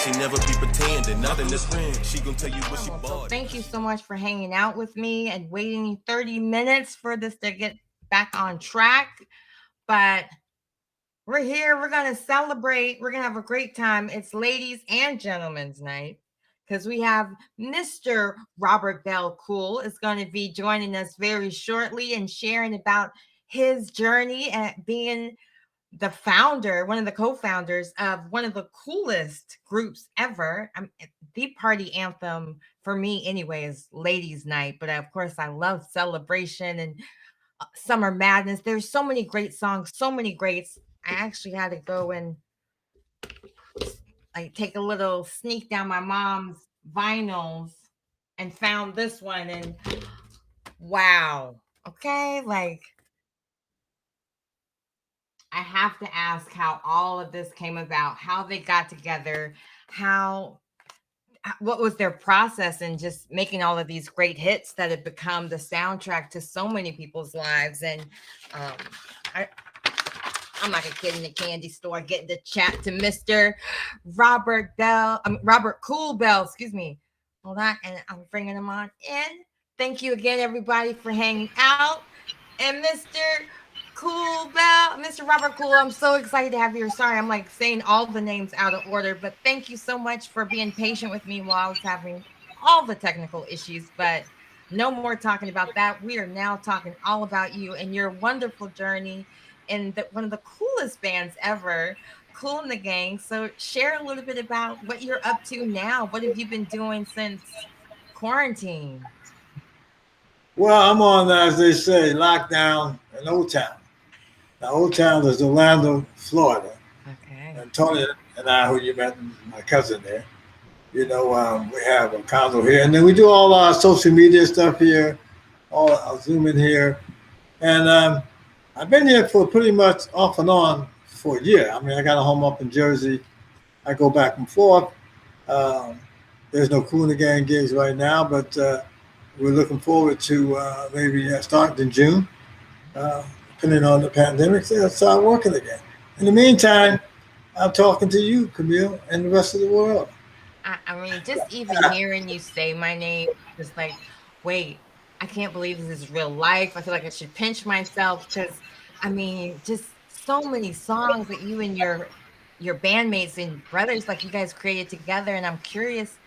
She never be pretending, not in this ring. She gon' tell you what she bought. So thank you so much for hanging out with me and waiting 30 minutes for this to get back on track. But we're here. We're going to celebrate. We're going to have a great time. It's ladies and gentlemen's night because we have Mr. Robert Bell Kool is going to be joining us very shortly and sharing about his journey at being the founder, one of the co-founders of one of the coolest groups ever. The party anthem for me anyway is Ladies Night, but of course I love Celebration and Summer Madness. There's so many great songs, so many greats. I actually had to go and like take a little sneak down my mom's vinyls and found this one, and wow. Okay, like I have to ask how all of this came about, how they got together, what was their process in just making all of these great hits that have become the soundtrack to so many people's lives. And I'm like a kid in the candy store getting to chat to Mr. Robert Kool Bell, excuse me. Hold on, and I'm bringing him on in. Thank you again, everybody, for hanging out. And Mr. Mr. Robert Kool, I'm so excited to have you here. Sorry, I'm like saying all the names out of order, but thank you so much for being patient with me while I was having all the technical issues. But no more talking about that. We are now talking all about you and your wonderful journey in one of the coolest bands ever, Kool and The Gang. So share a little bit about what you're up to now. What have you been doing since quarantine? Well, I'm on, as they say, lockdown in Old Town. Now, Old Town is Orlando, Florida. Okay. And Tony and I, who you met, my cousin there, we have a condo here. And then we do all our social media stuff here, all our Zoom in here. And I've been here for pretty much off and on for a year. I mean, I got a home up in Jersey. I go back and forth. There's no Kool and The Gang gigs right now, but we're looking forward to maybe starting in June. Depending on the pandemic, they'll start working again. In the meantime, I'm talking to you, Camille, and the rest of the world. I mean, just even hearing you say my name, just like, wait, I can't believe this is real life. I feel like I should pinch myself because, I mean, just so many songs that you and your bandmates and brothers, like you guys created together. And I'm curious,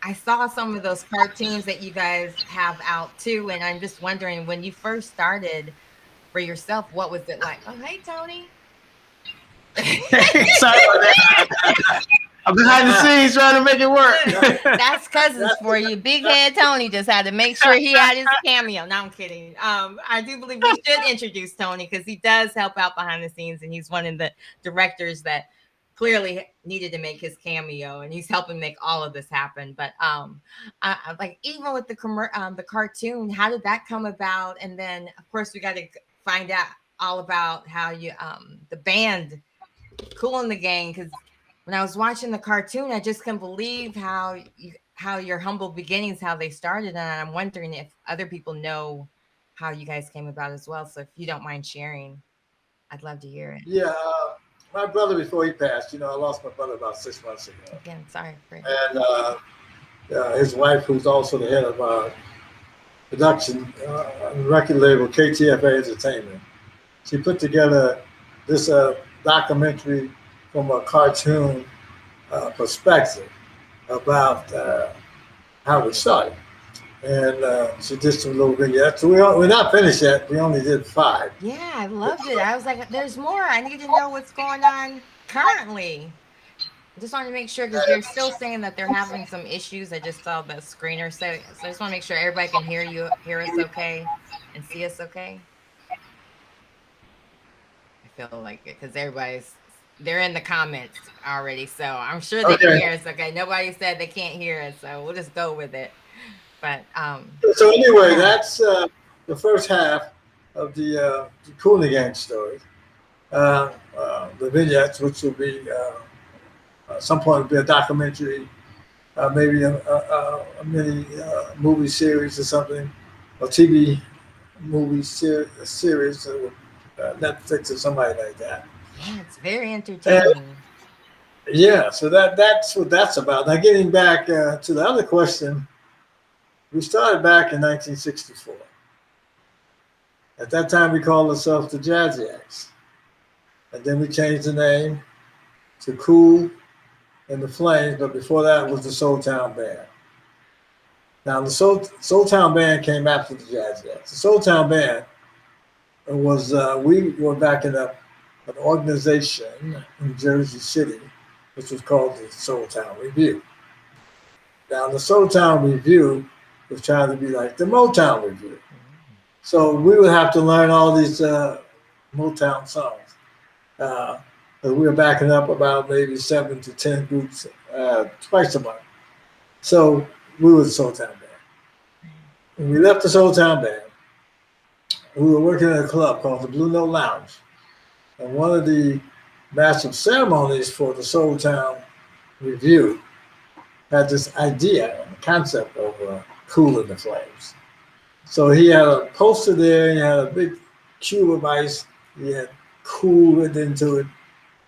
I saw some of those cartoons that you guys have out too. And I'm just wondering, when you first started for yourself, what was it like? Oh, hey, Tony. Sorry about that. I'm behind the scenes trying to make it work. That's cousins for you. Big Head Tony just had to make sure he had his cameo. No, I'm kidding. I do believe we should introduce Tony because he does help out behind the scenes, and he's one of the directors that clearly needed to make his cameo, and he's helping make all of this happen. But I like, even with the cartoon, how did that come about? And then of course we got to find out all about how you the band Kool and The Gang, because when I was watching the cartoon, I just couldn't believe how your humble beginnings, how they started, and I'm wondering if other people know how you guys came about as well. So if you don't mind sharing, I'd love to hear it. Yeah, my brother, before he passed, I lost my brother about 6 months ago. Again, sorry. And his wife, who's also the head of our production record label, KTFA Entertainment, she put together this documentary from a cartoon perspective about how we started. And she did some little vignettes. So we're not finished yet. We only did 5. Yeah, I loved it. I was like, there's more. I need to know what's going on currently. I just wanted to make sure, because they're still saying that they're having some issues. I just saw the screener. So I just want to make sure everybody can hear us okay, and see us okay. I feel like it, because they're in the comments already, so I'm sure they can hear us okay. Nobody said they can't hear us, so we'll just go with it. But so anyway, that's the first half of the Kool and The Gang story. The vignettes, which will be at some point, will be a documentary, maybe a mini movie series or something, or TV movie series, Netflix or somebody like that. Yeah, it's very entertaining. Yeah, so that's what that's about. Now, getting back to the other question, we started back in 1964. At that time, we called ourselves the Jazzy Acts, and then we changed the name to Kool and the Flames. But before that was the Soul Town Band. Now, the Soul Town Band came after the Jazzy Acts. The Soul Town Band was we were backing up an organization in Jersey City, which was called the Soul Town Review. Now, the Soul Town Review was trying to be like the Motown Review. So we would have to learn all these Motown songs. We were backing up about maybe 7 to 10 groups twice a month. So we were the Soul Town Band. When we left the Soul Town Band, we were working at a club called the Blue Note Lounge. And one of the massive ceremonies for the Soul Town Review had this idea and concept of Kool and the Flames. So he had a poster there, he had a big cube of ice, he had Kool written into it,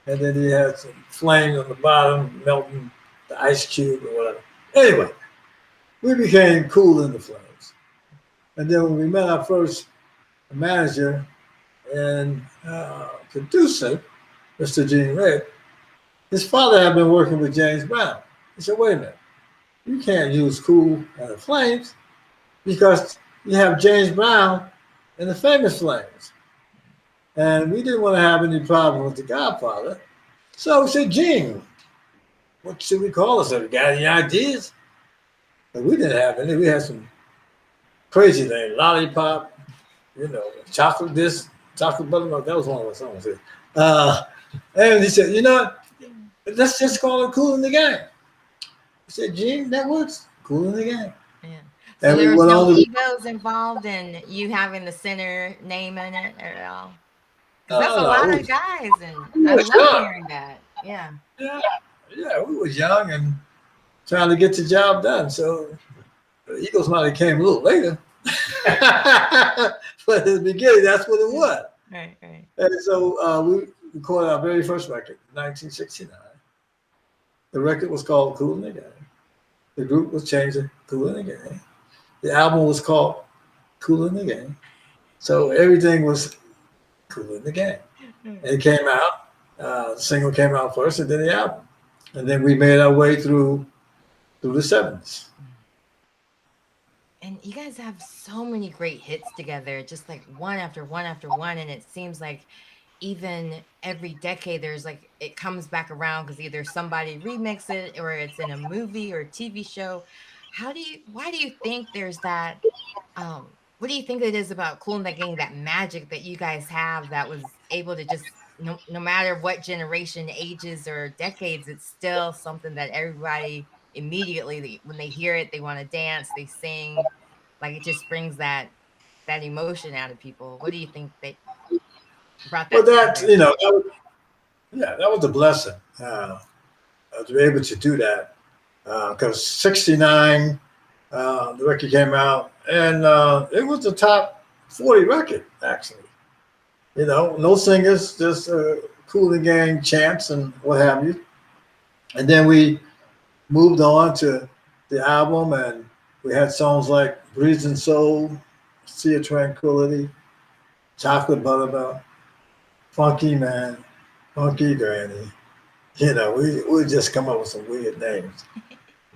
and then he had some flames on the bottom melting the ice cube or whatever. Anyway, we became Kool and the Flames. And then when we met our first manager and producer, Mr. Gene Red, his father had been working with James Brown. He said, wait a minute, you can't use Kool and the Flames because you have James Brown and the Famous Flames. And we didn't want to have any problem with the Godfather. So we said, Gene, what should we call us? Have you got any ideas? And we didn't have any. We had some crazy names, Lollipop, chocolate this, chocolate buttermilk. That was one of our songs. And he said, you know what? Let's just call it Kool and the Gang. I said, Gene, that works. Kool and the Gang. Yeah. So And there we was went no on to egos involved in you having the center name in it at all? Because that's a no, lot we of was, guys, and we I was love young. hearing that. Yeah. Yeah, we was young and trying to get the job done. So the Eagles might have came a little later. But in the beginning, that's what it was. Right, right. And so we recorded our very first record in 1969. The record was called Kool and the Gang. The group was changed to Kool and the Gang. The album was called Kool and the Gang. So everything was Kool and the Gang. And it came out, the single came out first and then the album. And then we made our way through the 70s. And you guys have so many great hits together, just like one after one after one. And it seems like even every decade, there's like it comes back around because either somebody remix it or it's in a movie or a TV show. Why do you think there's that? What do you think it is about Kool and the Gang, that magic that you guys have that was able to just no matter what generation, ages, or decades, it's still something that everybody immediately when they hear it, they want to dance, they sing, like it just brings that emotion out of people. What do you think that brought Well, that together? that was a blessing to be able to do that. Because 69, the record came out, and it was the top 40 record, actually. No singers, just Kool and Gang chants and what have you. And then we moved on to the album, and we had songs like Breeze and Soul, Sea of Tranquility, Chocolate Buttermilk, Funky Man, Funky Granny. We just come up with some weird names.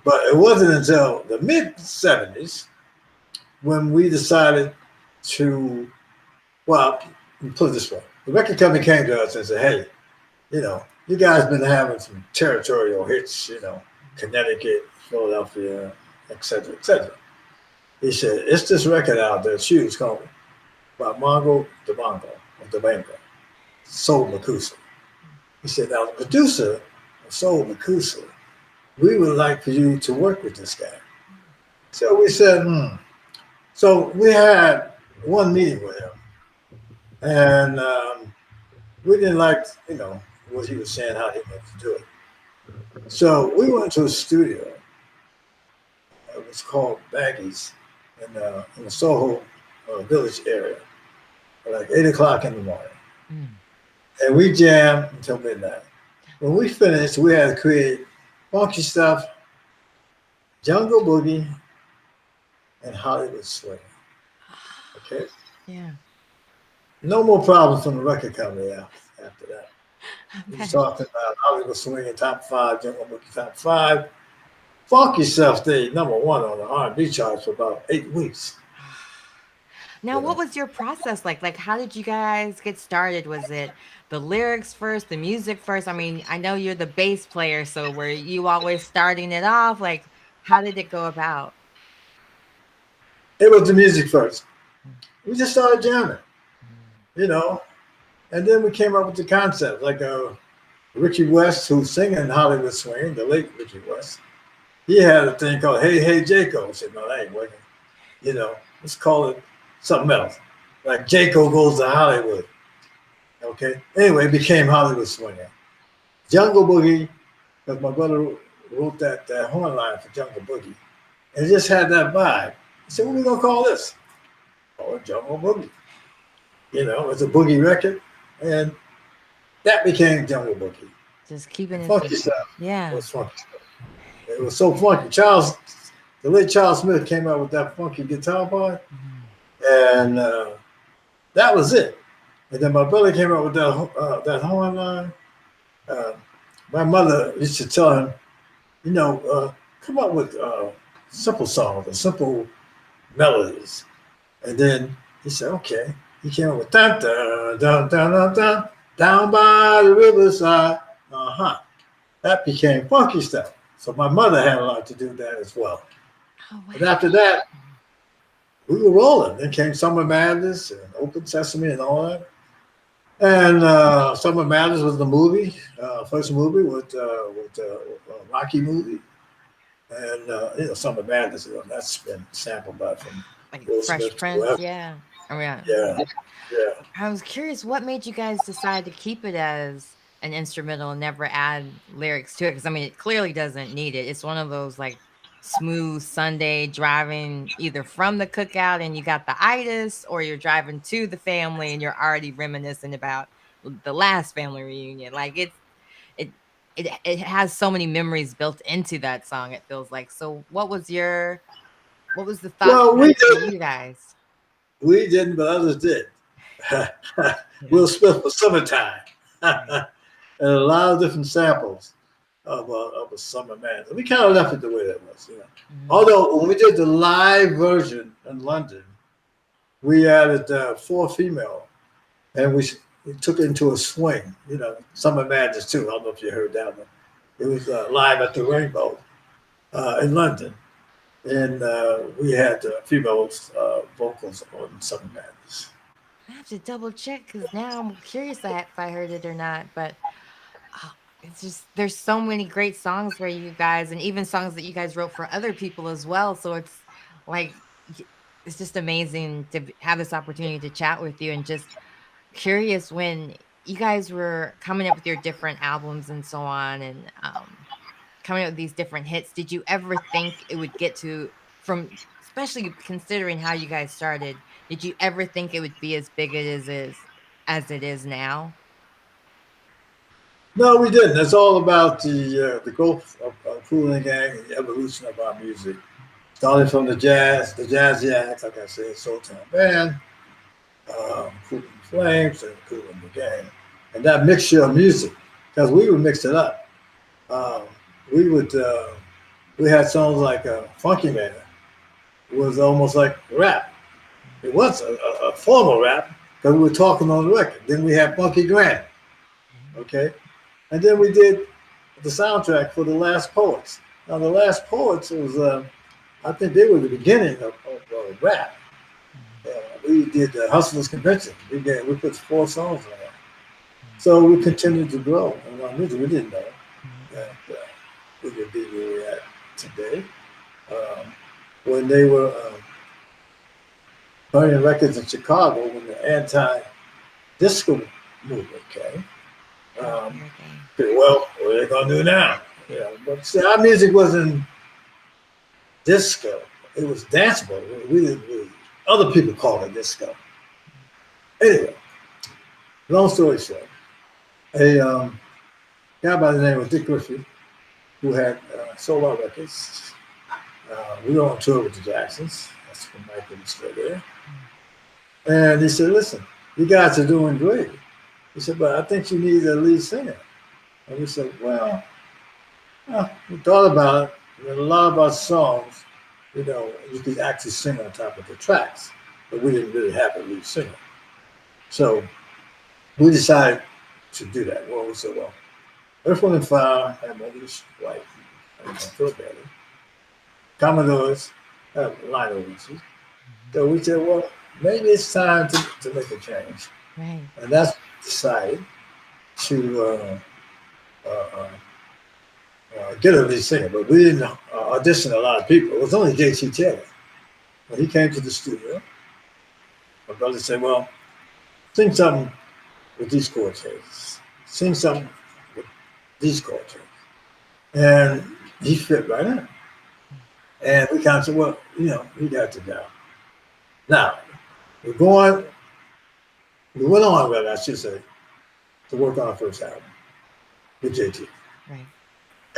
But it wasn't until the mid 70s when we decided to, well, put it this way. The record company came to us and said, hey, you guys been having some territorial hits, Connecticut, Philadelphia, et cetera, et cetera. He said, it's this record out there, Shoes, called by Mongo DeBango, Soul Makusa. He said, now the producer of Soul Makusa, we would like for you to work with this guy. So we said, So we had one meeting with him, and we didn't like, what he was saying, how he meant to do it. So we went to a studio. It was called Baggies in the Soho Village area, at like 8 o'clock in the morning. And we jammed until midnight. when we finished, we had to create funky stuff, jungle boogie, and Hollywood swing. Okay, Yeah. no more problems from the record company after that. We was Okay. talking about Hollywood swing in top five, jungle boogie top five. Funky stuff stayed number one on the R&B charts for about 8 weeks. Now, You what know, was your process like? Like, how did you guys get started? Was it the lyrics first, the music first? I mean, I know you're the bass player, so were you always starting it off? Like, how did it go about? it was the music first. Mm, We just started jamming, mm, you know, and then we came up with the concept. Like Richie West, who's singing Hollywood swing, the late Richie West, he had a thing called Hey Hey Jaco. I said, no, that ain't working. You know, let's call it something else. Like Jaco goes to Hollywood. Okay. Anyway, it became Hollywood Swinging. Jungle Boogie, because my brother wrote that horn line for Jungle Boogie. And it just had that vibe. He said, what are we gonna call this? Oh, Jungle Boogie. You know, it's a boogie record. And that became Jungle Boogie. just keeping it Funky simple. stuff. It Yeah. was funky stuff. It was so funky. The late Charles Smith came out with that funky guitar part. Mhm. And that was it. And then my brother came out with that horn line. Uh, my mother used to tell him, you know, come up with simple songs or simple melodies. And then he said, okay. He came up with dun dun dun dun dun dun down by the riverside. That became funky stuff. So my mother had a lot to do with that as well. Oh, And wow. after that, we were rolling. Then came Summer Madness and Open Sesame and all that. And Summer Madness was the movie, first movie with Rocky movie. And you know, Summer Madness, you know, that's been sampled by from Like Will Fresh Smith to Prince. whoever. Yeah. Oh, yeah. Yeah, yeah. I was curious, what made you guys decide to keep it as an instrumental and never add lyrics to it? Because I mean, it clearly doesn't need it. It's one of those like smooth Sunday driving either from the cookout and you got the itis, or you're driving to the family and you're already reminiscing about the last family reunion. Like it it has so many memories built into that song, it feels like. So what was the thought Well, process for you guys? we didn't, but others did. Yeah. Will Smith for Summertime. Right. And a lot of different samples of a Summer Madness. We kind of left it the way that was, you know. Mhm. Although when we did the live version in London, we added 4 female, and we took it into a swing. You know, Summer Madness too. I don't know if you heard that one. It was live at the Rainbow in London, and we had females vocals on Summer Madness. I have to double check because now I'm curious if I heard it or not. But it's just there's so many great songs where you guys, and even songs that you guys wrote for other people as well. So it's like it's just amazing to have this opportunity to chat with you, and just curious when you guys were coming up with your different albums and so on, and coming up with these different hits. Did you ever think it would get to from especially considering how you guys started, did you ever think it would be as big as it is now? No, we didn't. It's all about the growth of Kool and the Gang and the evolution of our music. Started from the jazzy acts, like I said, Soul Town Band, Kool and the Flames, and Kool and the Gang, and that mixture of music, because we would mix it up. Um, we would we had songs like Funky Man. It was almost like rap. It was a formal rap because we were talking on the record. Then we had Funky Grant, okay, and then we did the soundtrack for The Last Poets. Now, The Last Poets was, I think they were the beginning of rap. We did the Hustlers Convention. We put 4 songs on it. So we continued to grow in our music. We didn't know that we could be where we're at today. Um, when they were burning records in Chicago, when the anti-disco movement came, well, what are they gonna do now? You know, but see, our music wasn't disco; it was danceable. Other people call it disco. Anyway, long story short, guy by the name of Dick Griffey, who had solo records. We were on tour with the Jacksons. That's when Michael was still there. And he said, listen, you guys are doing great. He said, but I think you need a lead singer. And we said, well, we thought about it. And a lot of our songs, you could actually sing on top of the tracks, but we didn't really have a lead singer. So we decided to do that. Well, we said, well, Earth, Wind, and Fire had Mobius White, and Phil Bailey. Commodores have Lionel Richie. So we said, well, maybe it's time to make a change. Right. And that's decided to get a lead singer, but we didn't audition a lot of people. It was only J.T. Taylor. When he came to the studio, my brother said, well, sing something with these chord changes. Sing something with these chord changes. And he fit right in. And we kind of said, well, we got to go. Now, we went on, rather, I should say, to work on our first album with JT. Right.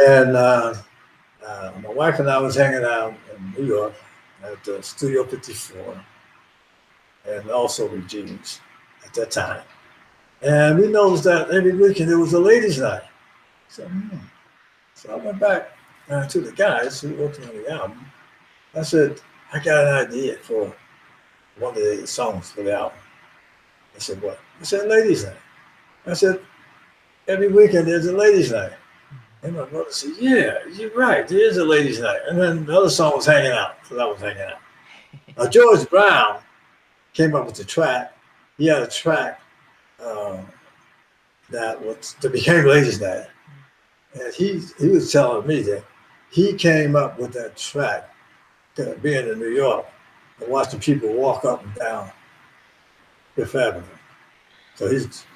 And my wife and I was hanging out in New York at Studio 54 and also with Gene's at that time. And we noticed that every weekend there was a ladies' night. So I went back to the guys who worked on the album. I said, I got an idea for one of the songs for the album. I said, what? I said, ladies' night. I said, every weekend there's a ladies' night. And my brother said, yeah, you're right, there is a ladies' night. And then the other song was Hanging Out, because I was hanging out. Now, George Brown came up with the track. He had a track that became ladies' night. And he was telling me that he came up with that track being in New York and watching people walk up and down Fifth Avenue. So he's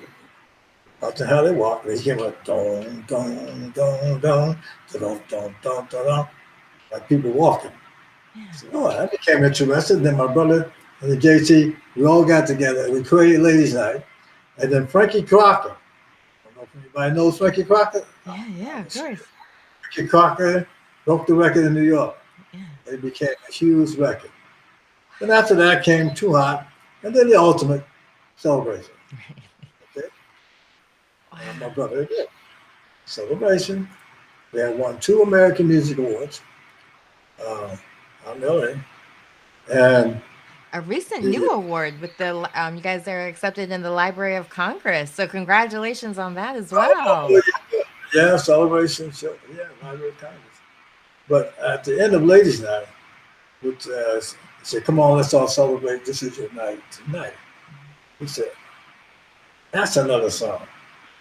watching how they walk, and he came up, don, don, don, don, don, don, don, don, like people walking. So, I became interested. Then my brother and the JT, we all got together and we created Ladies' Night. And then Frankie Crocker, I don't know if anybody knows Frankie Crocker. Yeah, of course. Frankie Crocker broke the record in New York. Yeah. It became a huge record. And after that came Too Hot, and then the Ultimate Celebration. Okay? And my brother again. Celebration. We had won 2 American Music Awards out in LA. And a recent new award with the you guys are accepted in the Library of Congress. So congratulations on that as well. Yeah, Celebration show. Yeah, Library of Congress. But at the end of Ladies' Night, which said, come on, let's all celebrate. This is your night tonight. He said, that's another song.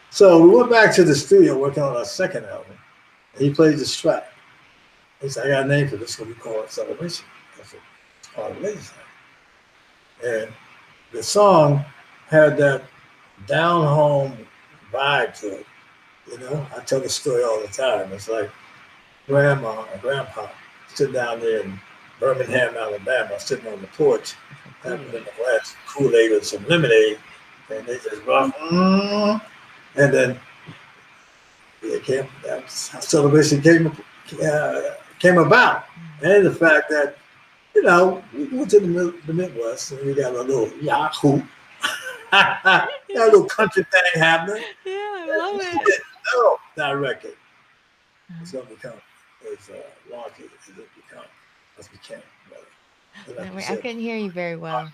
So we went back to the studio working on our second album. And he played this track. He said, I got a name for this. It's going to be called Celebration. I said, it's called Ladies' Night. And the song had that down-home vibe to it. I tell the story all the time. It's like grandma and grandpa sitting down there in Birmingham, Alabama, sitting on the porch, having a glass of Kool-Aid or some lemonade, and they just rock. And then that's how Celebration came about. And the fact that, we went to the Midwest and we got a little Yahoo. Got a little country thing happening. Yeah, I love it. Didn't know that record was going to become as large as it became. I couldn't hear you very well.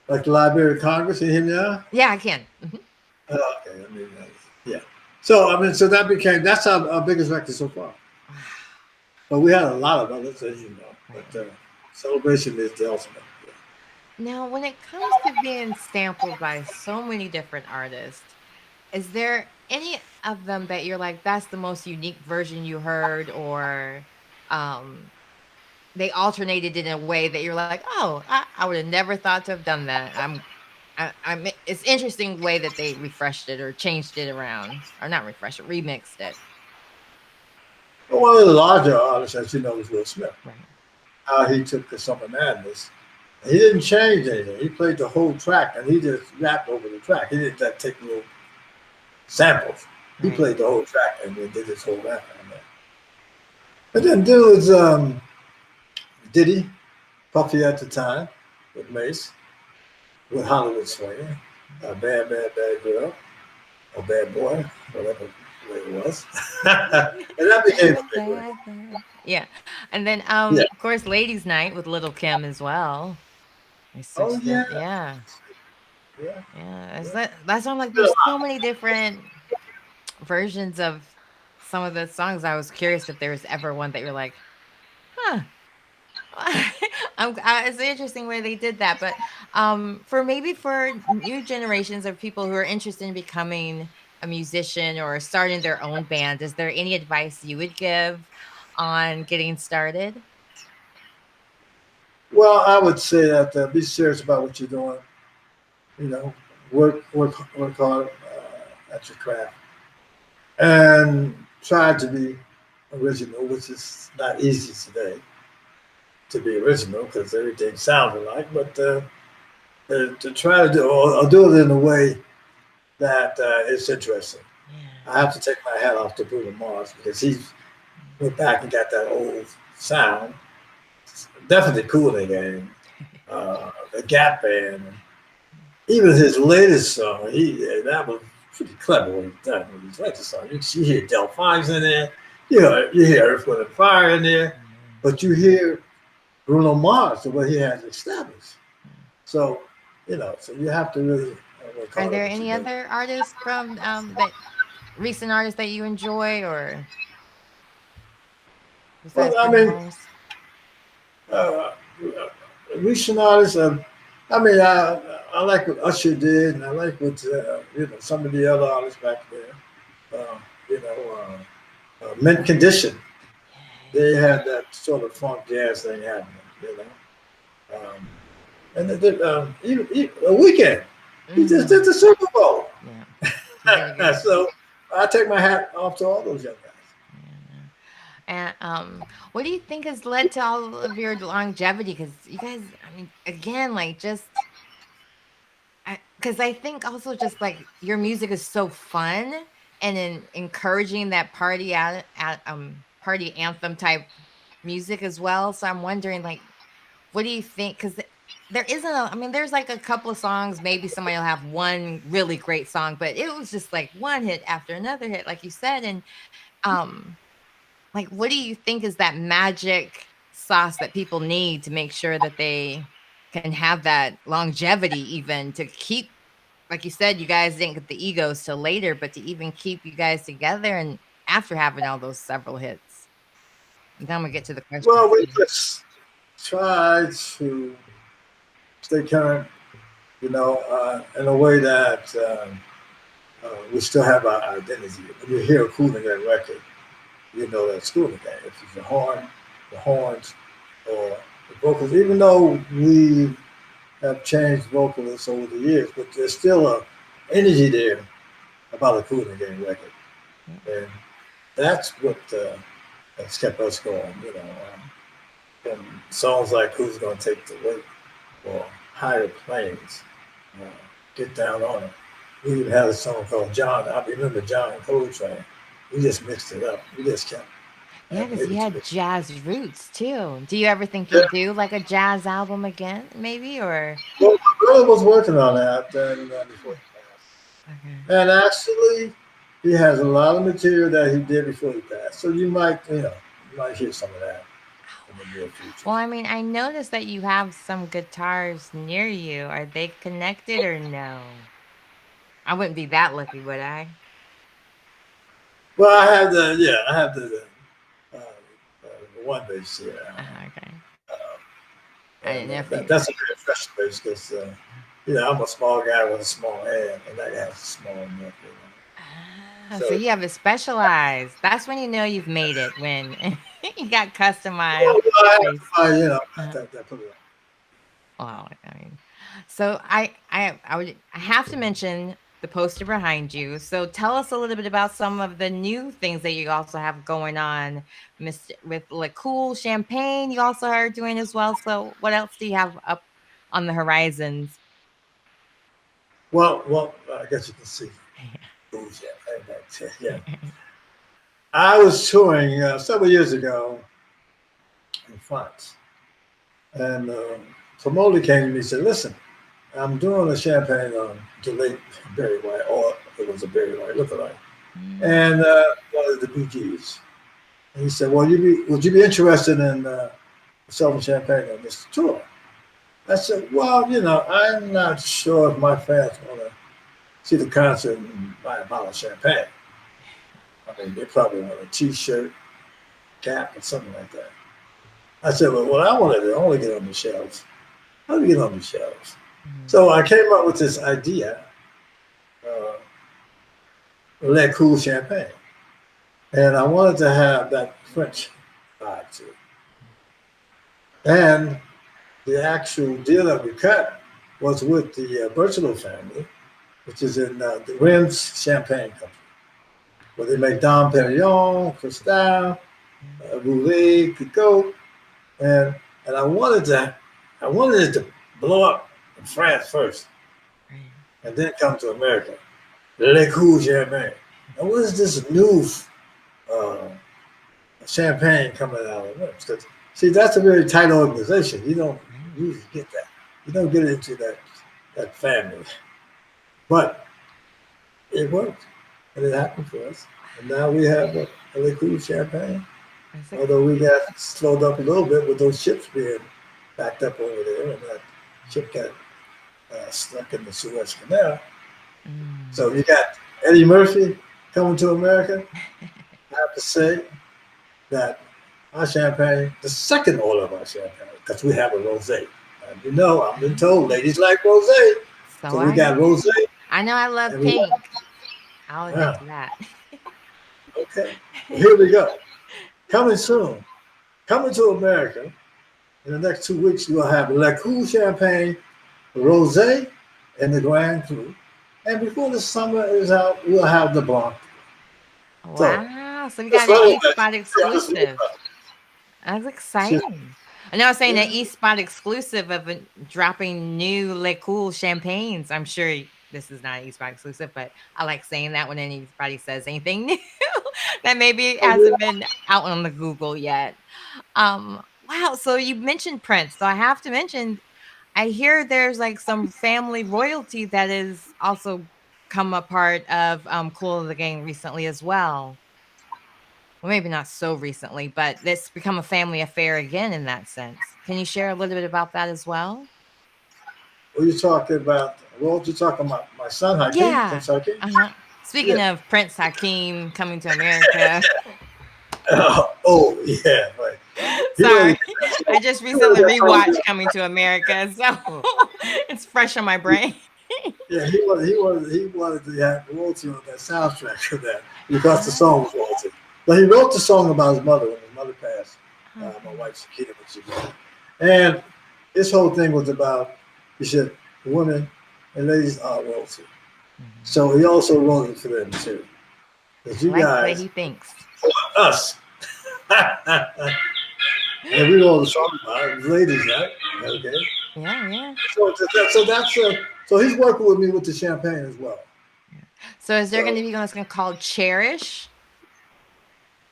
Like the Library of Congress, you hear me now? Yeah, I can. Oh, okay. Yeah. So that's our biggest record so far. But we had a lot of others, as you know. But Celebration is the ultimate. Yeah. Now, when it comes to being sampled by so many different artists, is there any of them that you're like, that's the most unique version you heard, or they alternated in a way that you're like, oh, I would have never thought to have done that. It's interesting way that they refreshed it or changed it around, or not refreshed it, remixed it. Well, one of the larger artists, as you know, is Will Smith. Right. He took the Summer Madness. He didn't change anything. He played the whole track, and he just rapped over the track. He didn't take little samples. He Right. played the whole track and they did this whole rap on that. And then there was Diddy, Puffy at the time, with Mace, with Hollywood Swinging, a bad, bad, bad girl, or bad boy, whatever it was. And that became a big record. Bad, bad. Yeah. And then Yeah. of course Ladies Night with Little Kim as well. They Oh switched yeah. it. Yeah. Yeah. Yeah. Yeah. That's why I'm like there's so many different versions of some of the songs. I was curious if there was ever one that you're like, huh. It's an interesting way they did that, but for maybe for new generations of people who are interested in becoming a musician or starting their own band, is there any advice you would give on getting started? Well, I would say that be serious about what you're doing. You know, work hard at your craft, and try to be original, which is not easy today to be original because everything sounds alike. But to try to do or do it in a way that is interesting. Yeah. I have to take my hat off to Bruno Mars because he went back and got that old sound. Definitely Kool and The Gang, the Gap Band, even his latest song. That was pretty clever what he done with his latest song. You hear Delphine's in there, you hear Earth, Wind and Fire in there, but you hear Bruno Mars the way he has established. So so you have to really work Are hard at there what you any do. other artists from that recent artists that you enjoy or Well, besides I Bruno mean, Mars? uh, recent artists. I mean, I like what Usher did, and I like what some of the other artists back there. You know, Mint Condition. They had that sort of funk jazz thing happening. You know, and even a weekend. He just did Hmm. the Super Bowl. Yeah. He did a great job. So I take my hat off to all those young guys. Yeah. And what do you think has led to all of your longevity? Because you guys, I mean, again, like just because I think also just like your music is so fun and encouraging that party anthem type music as well. So I'm wondering, like, what do you think? Because there isn't a, I mean, there's like a couple of songs. Maybe somebody will have one really great song, but it was just like one hit after another hit, like you said, and um like, what do you think is that magic sauce that people need to make sure that they can have that longevity even to keep like you said, you guys didn't get the egos till later, but to even keep you guys together and after having all those several hits. And then I'm gonna get to the question Well, for we you. just try to stay current, in a way that we still have our identity. When you hear a Kool and Gang record, you know that's Kool and Gang. If it's the horns, or the vocals, even though we have changed vocalists over the years, but there's still a energy there about a Kool and Gang record, Yeah. and that's what has kept us going. And songs like "Who's Gonna Take the Weight" or "Higher Planes," uh, "Get Down on It." We even had a song called "John." I remember John and Coltrane. We just mixed it up. We just kept Yeah, because you maybe two. had jazz roots too. Do you ever think Yeah. you'll do like a jazz album again, maybe? Or Well, my brother was working on that before he passed. okay. And actually, he has a lot of material that he did before he passed. So you might hear some of that Oh, in the near wow. future. Well, I mean, I noticed that you have some guitars near you. Are they connected or no? I wouldn't be that lucky, would I? Well, I have the one bass here. Okay. I And didn't know if you. that's a very fresh bass because, I'm a small guy with a small hand, and that guy's a small neck. Ah, so So, you have it specialized. That's when you know you've made it when you got customized well, bass. I Uh-huh. have to put it Wow, I mean, so I have to mention the poster behind you. So tell us a little bit about some of the new things that you also have going on, Mr. with like cool champagne. You also are doing as well. So what else do you have up on the horizons? Well, I guess you can see. Cool Champagne back then. Yeah. I was touring several years ago in France, and promoter came to me and said, "Listen, I'm doing a champagne on Delayed Berry White, or it was a Berry White lookalike, Mm. and one of the BGs." And he said, "Well, would you be interested in selling champagne on this tour?" I said, "Well, I'm not sure if my fans want to see the concert and buy a bottle of champagne. I mean, they probably want a T-shirt, cap, or something like that." I said, "Well, what I want to do, I want to get on the shelves. How do we get on the shelves?" Mm. So I came up with this idea, uh, Le Cool Champagne, and I wanted to have that French vibe to it. And the actual deal that we cut was with the Birchlow family, which is in the Rennes Champagne Company, where they make Dom Perignon, Cristal, Roulet, Picot, and and I wanted it to blow up in France first, Right. and then come to America. Le Cool Champagne. And what is this new uh, champagne coming out of Rennes? 'Cause, see, that's a very tight organization. You don't Right. usually get that. You don't get into that family, but it worked, and it happened for us. And now we have a really cool champagne. That's Although we got slowed up a little bit with those ships being backed up over there, and that ship got stuck in the Suez Canal. So Mm. you got Eddie Murphy coming to America. I have to say that our champagne, the second order of our champagne, because we have a rosé. And I've been told Ah, ladies like rosé, so so we I got hear. rosé, I know I love and we pink. I'll admit yeah, to that. okay. Well, here we go. Coming soon, coming to America in the next 2 weeks, we'll have Le Cool Champagne, Rosé, and the Grand Cru. And before the summer is out, we'll have the Blanc. So Wow. So we just got an let East us Spot exclusive. That's yeah, exciting. I know I was saying an yeah. East Spot exclusive of dropping new Le Cool champagnes. I'm sure this is not an East Spot exclusive, but I like saying that when anybody says anything new that maybe Oh, yeah. hasn't been out on the Google yet. Wow. So you mentioned Prince. So I have to mention, I hear there's like some family royalty that is also come a part of Kool and the Gang recently as well. Well, maybe not so recently, but it's become a family affair again in that sense. Can you share a little bit about that as well? What are you talking about? What you talking about? My son Hakeem, Yeah. Prince Hakeem? Uh-huh. Yeah. Speaking of Prince Hakeem coming to America, Oh, yeah, right. He wanted to sorry, get that I song. just He wanted recently that song. rewatched Coming to America, so it's fresh on my brain. Yeah, he wanted to have royalty on that soundtrack for that because the song was Ah, royalty. But he wrote the song about his mother when his mother passed. My okay. wife Shakira when she died. And this whole thing was about he said women and ladies are royalty. Mhm. So he also wrote it for them too. Because I you like the way guys, he thinks. us, and we wrote a song about it, ladies, right? Okay. Yeah, yeah, So he's working with me with the champagne as well. yeah. So is there going So to be one that's going to called Cherish?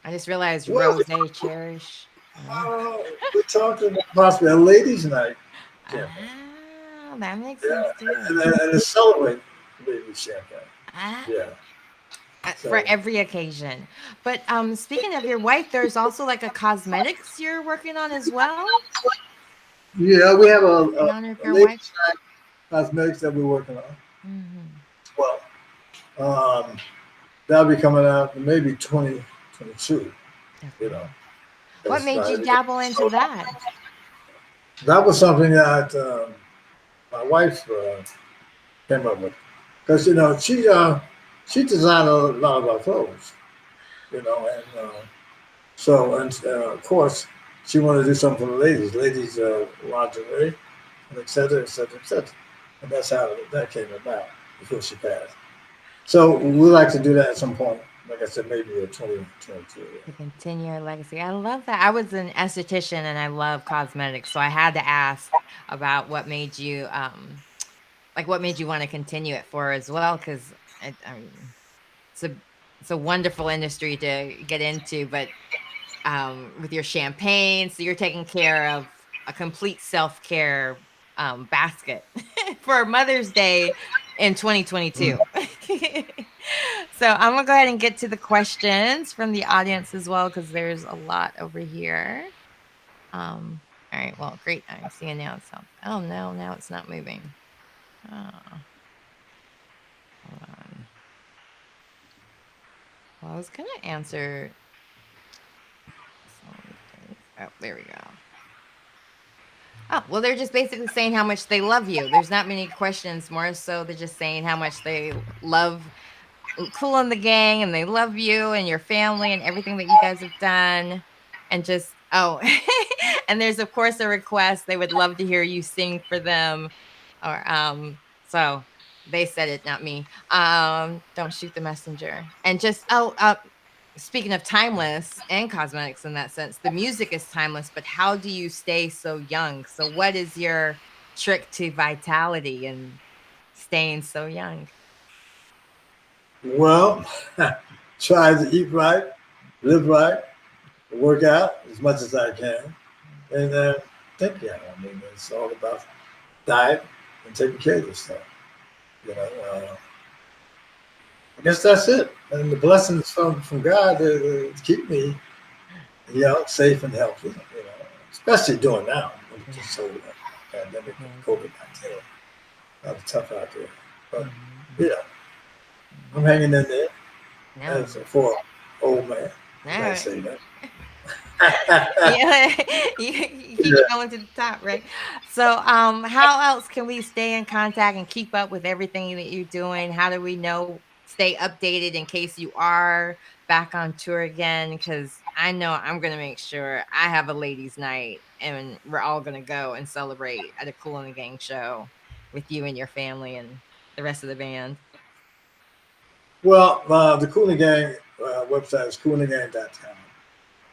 I just realized well, Rose Cherish. Oh. we're talking about possibly a ladies' night champagne. Ah, that makes sense Yeah, too. and to celebrate ladies' champagne. Ah, Yeah. for So every occasion. But speaking of your wife, there's also like a cosmetics you're working on as well yeah, we have in honor of a your wife. ladies' night cosmetics that we're working on Hmm. as well. Um, that'll be coming out maybe 2022. You know, Okay. What it's made not, you dabble into so that? that was something that my wife came up with because she designed a lot of our clothes. And so and of course she wanted to do something for the ladies lingerie, and et cetera, et cetera, et cetera. And that's how that came about before she passed. So we'd like to do that at some point. Like I said, maybe in 2022. To continue your legacy. I love that. I was an esthetician and I love cosmetics, so I had to ask about what made you like what made you want to continue it for as well, because I mean, it's a wonderful industry to get into, but with your champagne, so you're taking care of a complete self-care basket for Mother's Day in 2022. So I'm gonna go ahead and get to the questions from the audience as well, because there's a lot over here. All right, well, great. I'm seeing now it's oh no, now it's not moving. Oh, hold on. Well, I was gonna answer some of these. Oh, there we go. Oh, well, they're just basically saying how much they love you. There's not many questions, more so they're just saying how much they love Kool and the Gang, and they love you and your family and everything that you guys have done. And just, oh, and there's, of course, a request. They would love to hear you sing for them. Or, so they said it, not me. Don't shoot the messenger. And just, speaking of timeless and cosmetics in that sense, the music is timeless, but how do you stay so young? So, what is your trick to vitality and staying so young? Well, try to eat right, live right, work out as much as I can, and think. Yeah, I mean, it's all about diet and taking care of yourself. You know, I guess that's it. And the blessings from God to keep me, safe and healthy. Especially doing now with this whole pandemic and COVID-19. That's tough out there, but yeah, I'm hanging in there. No. As for an old man, I All say that. yeah, you keep going to the top, right? So, how else can we stay in contact and keep up with everything that you're doing? How do we know, stay updated in case you are back on tour again? Because I know I'm gonna make sure I have a ladies' night, and we're all gonna go and celebrate at a Kool and the Gang show with you and your family and the rest of the band. Well, the Kool and The Gang website is coolandthegang.com.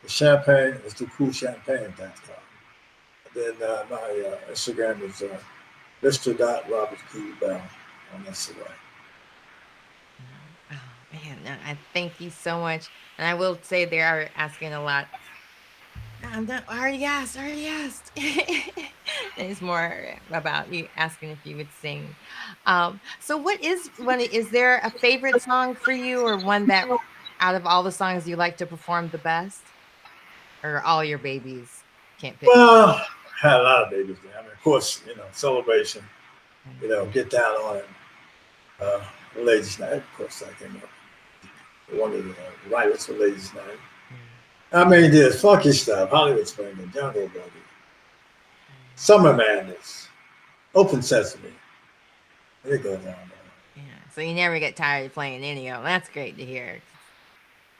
The champagne is thecoolchampagne.com. And then my Instagram is Mr.RobertKoolBell on Instagram. Oh man, I thank you so much. And I will say they are asking a lot. I'm not already asked, already asked. It's more about you asking if you would sing. So is there a favorite song for you, or one that out of all the songs you like to perform the best? Or all your babies can't pick one? Well, I had a lot of babies there. I mean, of course, celebration, get down on it. Ladies' night, of course, I came up. One of the writers for Ladies' Night. I mean, there's funky stuff, Hollywood Springer, Jungle Boogie, Summer Madness, Open Sesame. It goes on. Yeah. So you never get tired of playing any of them. That's great to hear.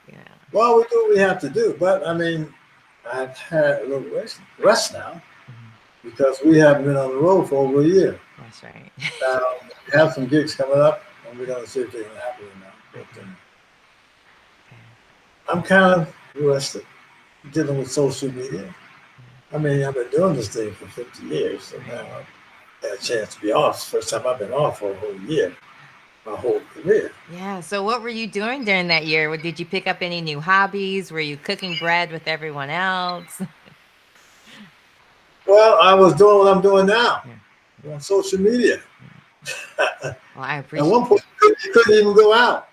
Yeah. Well, we do what we have to do, but I mean, I've had a little rest now because we haven't been on the road for over a year. That's right. Now, we have some gigs coming up, and we're going to see if they're going to happen or not. But I'm kind of rested dealing with social media. I mean, I've been doing this thing for 50 years, so now I've had a chance to be off. First time I've been off for a whole year, my whole career. Yeah. So what were you doing during that year? Did you pick up any new hobbies? Were you cooking bread with everyone else? Well, I was doing what I'm doing now on social media. Well, I appreciate At one point, you couldn't even go out.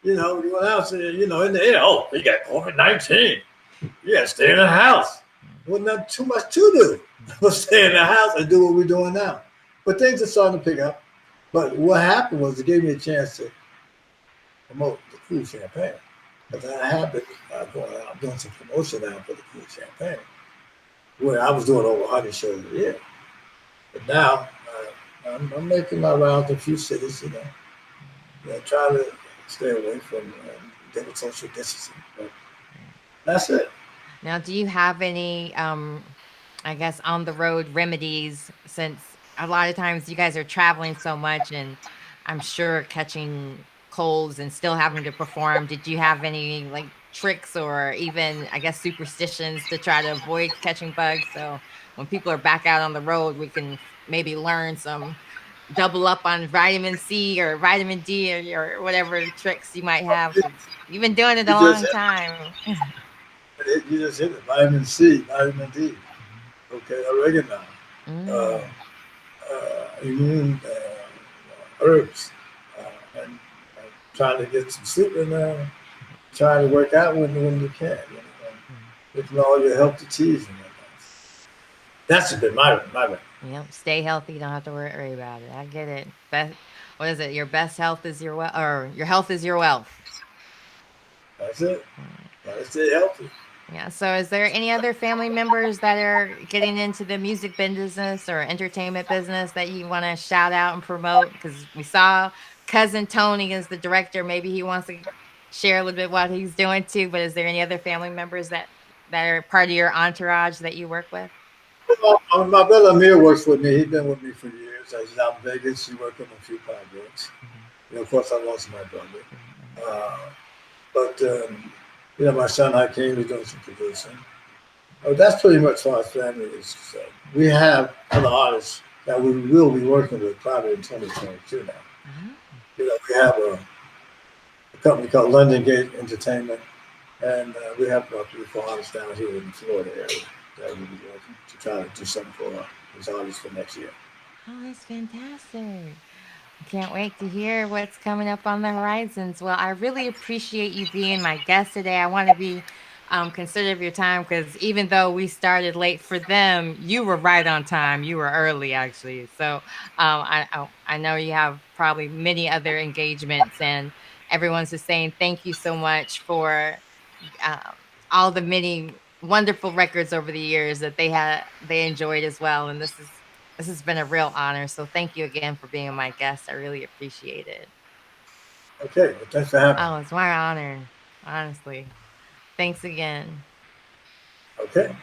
You went out, in the air. Oh, you got COVID-19. You got to stay in the house. Wasn't that too much to do? But stay in the house and do what we're doing now. But things are starting to pick up. But what happened was it gave me a chance to promote the Kool Champagne. Because I have been going out doing some promotion now for the Kool Champagne, where I was doing over 100 shows a year. But now I'm making my rounds in a few cities, trying to stay away from different social distancing. But that's it. Now, do you have any, I guess, on the road remedies, since a lot of times you guys are traveling so much and I'm sure catching colds and still having to perform? Did you have any like tricks or even, I guess, superstitions to try to avoid catching bugs? So when people are back out on the road, we can maybe learn some double up on vitamin C or vitamin D or whatever tricks you might have because you've been doing it You a just long time. you just hit it. Vitamin C, vitamin D. Okay, oregano, uh, Mm. immune herbs, and trying to get some sleep and trying to work out when you can. You know, looking at all your healthy teas and that. That's been my Yep. Stay healthy. You don't have to worry about it. I get it. What is it? Your best health is your wealth, or your health is your wealth. That's it. Mm. Gotta stay healthy. Yeah. So, is there any other family members that are getting into the music business or entertainment business that you want to shout out and promote? Because we saw cousin Tony as the director. Maybe he wants to share a little bit what he's doing too. But is there any other family members that are part of your entourage that you work with? Well, my brother Amir works with me. He's been with me for years. He's out in Vegas. He worked on a few projects. Mhm, You know, of course, I lost my brother. mhm, Uh, but my son Hakeem is doing some producing. Oh, that's pretty much how our family is. So we have other artists that we will be working with probably in 2022 now. mhm. We have a company called London Gate Entertainment, and we have about 3 or 4 artists down here in the Florida area that we'll be working to try to do something for these artists for next year. Oh, that's fantastic. Can't wait to hear what's coming up on the horizons. Well, I really appreciate you being my guest today. I want to be considerate of your time because even though we started late for them, you were right on time. You were early, actually. So I know you have probably many other engagements, and everyone's just saying thank you so much for um, all the many wonderful records over the years that they enjoyed as well. And this has been a real honor. So thank you again for being my guest. I really appreciate it. Okay, well, thanks for having me. Oh, it's my honor, honestly. Thanks again. Okay.